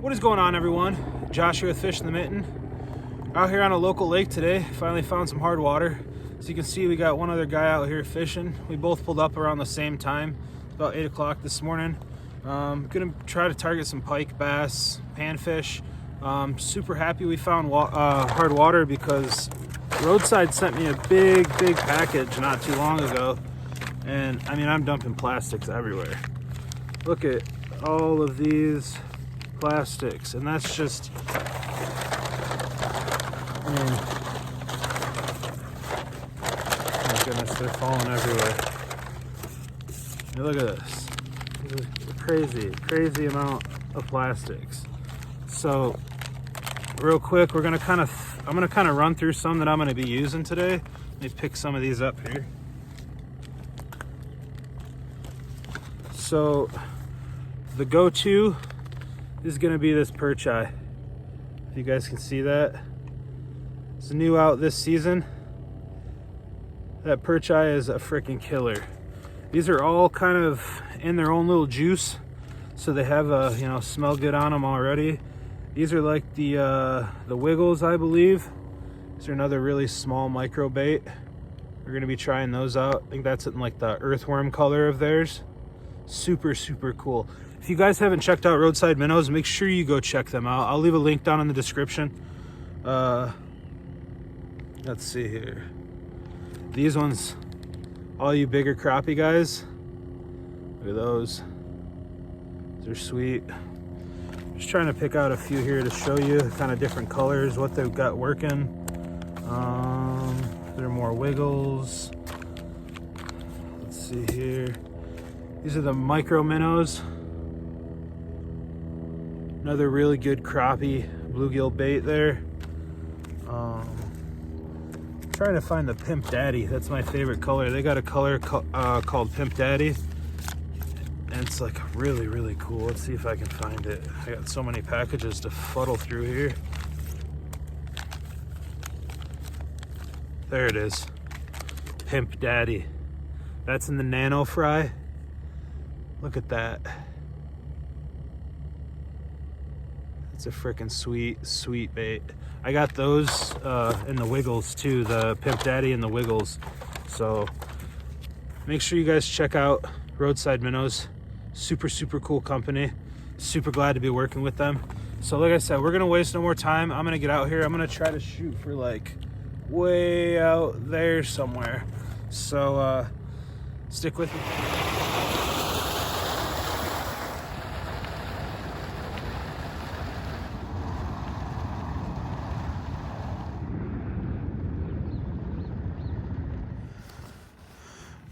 What is going on, everyone? Josh here with Fish in the Mitten. Out here on a local lake today. Finally found some hard water. As you can see, we got one other guy out here fishing. We both pulled up around the same time, about 8 o'clock this morning. Gonna try to target some pike, bass, panfish. Super happy we found hard water because Roadside sent me a big package not too long ago. And I mean, I'm dumping plastics everywhere. Look at all of these plastics, and that's just, I mean, oh my goodness, they're falling everywhere. I mean, look at this. This is crazy amount of plastics. So real quick, I'm gonna kind of run through some that I'm gonna be using today. Let me pick some of these up here. So the go-to is gonna be this perch eye. If you guys can see that, it's new out this season. That perch eye is a freaking killer. These are all kind of in their own little juice, so they have a, you know, smell good on them already. These are like the Wiggles, I believe. These are another really small micro bait. We're gonna be trying those out. I think that's in like the earthworm color of theirs. Super cool. If you guys haven't checked out Roadside minnows, make sure you go check them out. I'll leave a link down in the description. Let's see here. These ones, all you bigger crappie guys, look at those. They're sweet. Just trying to pick out a few here to show you kind of different colors, what they've got working. There are more Wiggles. Let's see here. These are the micro minnows. Another really good crappie bluegill bait there. Trying to find the Pimp Daddy. That's my favorite color. They got a color called Pimp Daddy, and it's like really cool. Let's see if I can find it. I got so many packages to fuddle through here. There it is. Pimp Daddy. That's in the nano fry. Look at that. It's a freaking sweet bait. I got those in the Wiggles too, the Pimp Daddy and the Wiggles. So make sure you guys check out Roadside Minnows. Super cool company. Super glad to be working with them. So like I said, we're gonna waste no more time. I'm gonna get out here. I'm gonna try to shoot for like way out there somewhere. So stick with me.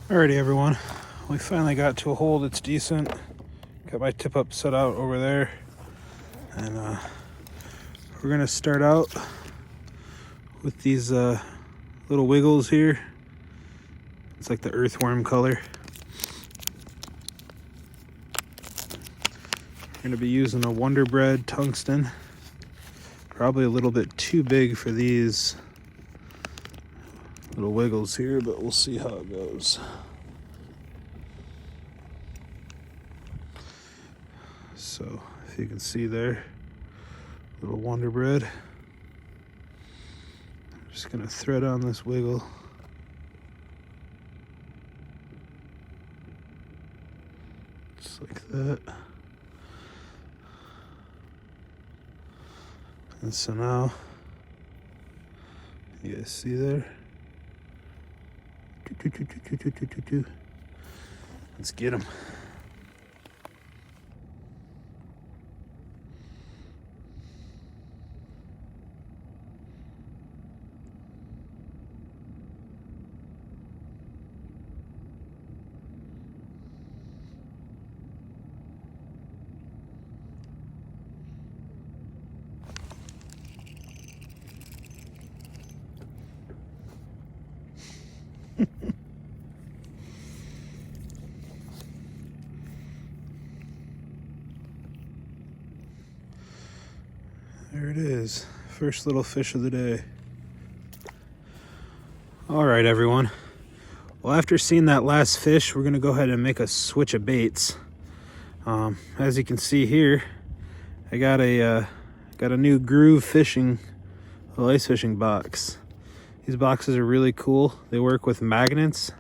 Alrighty, everyone, we finally got to a hole that's decent. Got my tip up set out over there, and we're gonna start out with these little Wiggles here. It's like the earthworm color. We're gonna be using a Wonder Bread tungsten. Probably a little bit too big for these little Wiggles here, but we'll see how it goes. So if you can see there, little Wonder Bread. I'm just gonna thread on this Wiggle. Just like that. And so now, you guys see there? Let's get him. There it is, first little fish of the day. All right, everyone. Well, after seeing that last fish, we're gonna go ahead and make a switch of baits. As you can see here, I got a new Groove fishing, ice fishing box. These boxes are really cool. They work with magnets.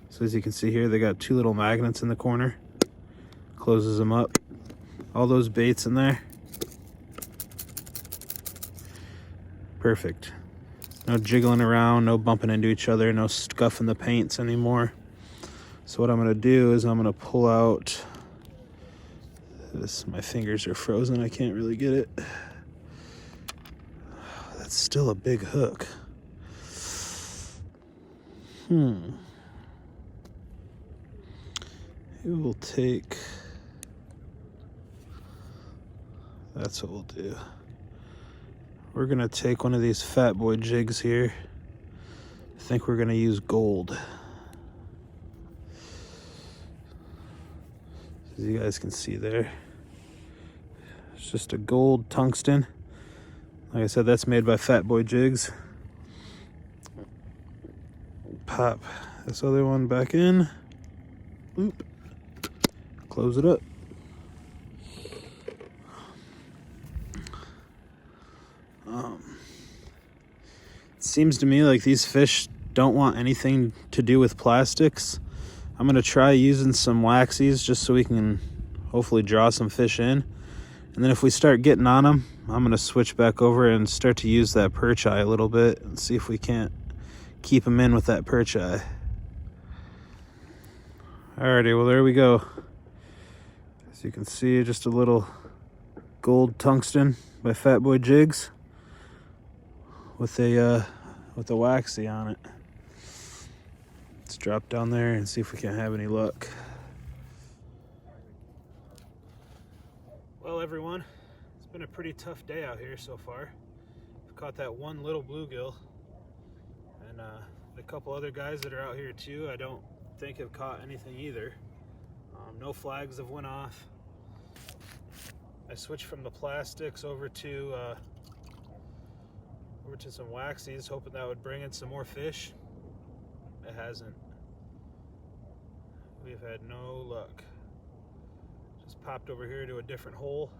So as you can see here, they got 2 little magnets in the corner. Closes them up. All those baits in there. Perfect. No jiggling around, no bumping into each other, no scuffing the paints anymore. So what I'm gonna do is I'm gonna pull out this. My fingers are frozen, I can't really get it. That's still a big hook. It will take, that's what we'll do. We're gonna take one of these fat boy jigs here. I think we're gonna use gold. As you guys can see there, it's just a gold tungsten. Like I said, that's made by Fat Boy Jigs. Pop this other one back in. Boop. Close it up. It seems to me like these fish don't want anything to do with plastics. I'm gonna try using some waxies just so we can hopefully draw some fish in. And then if we start getting on them, I'm gonna switch back over and start to use that perch eye a little bit and see if we can't keep them in with that perch eye. Alrighty, well there we go. As you can see, just a little gold tungsten by Fat Boy Jigs with a waxy on it. Let's drop down there and see if we can have any luck. Well, everyone, it's been a pretty tough day out here so far. I've caught that one little bluegill, and a couple other guys that are out here too, I don't think have caught anything either. No flags have went off. I switched from the plastics over to some waxies, hoping that would bring in some more fish. It hasn't. We've had no luck. Just popped over here to a different hole.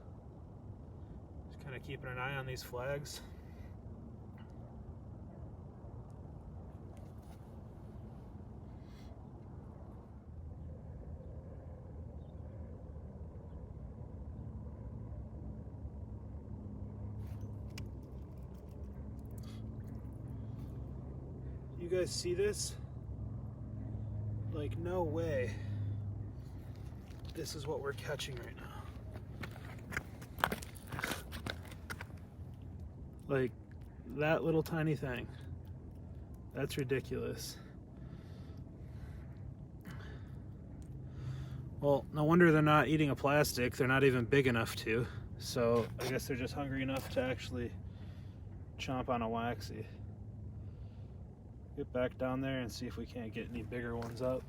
Just kind of keeping an eye on these flags. You guys see this? Like, no way. This is what we're catching right now. Like, that little tiny thing. That's ridiculous. Well, no wonder they're not eating a plastic. They're not even big enough to. So I guess they're just hungry enough to actually chomp on a waxy. Get back down there and see if we can't get any bigger ones up.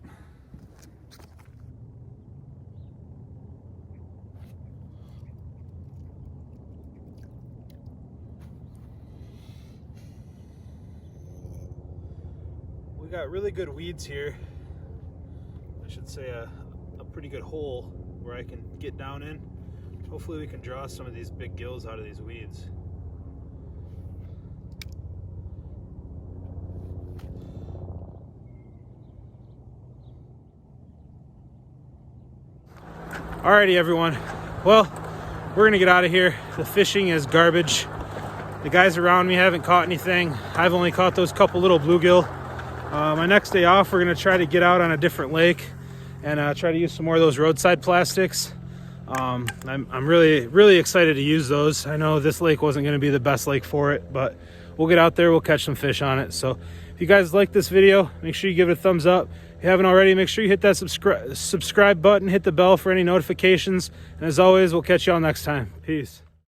We got really good weeds here. I should say a pretty good hole where I can get down in. Hopefully we can draw some of these big gills out of these weeds. Alrighty, everyone. Well, we're gonna get out of here. The fishing is garbage. The guys around me haven't caught anything. I've only caught those couple little bluegill. My next day off, we're gonna try to get out on a different lake and try to use some more of those roadside plastics. I'm really excited to use those. I know this lake wasn't gonna be the best lake for it, but we'll get out there, we'll catch some fish on it. So if you guys like this video, make sure you give it a thumbs up. If you haven't already, make sure you hit that subscribe button, hit the bell for any notifications. And as always, we'll catch y'all next time. Peace.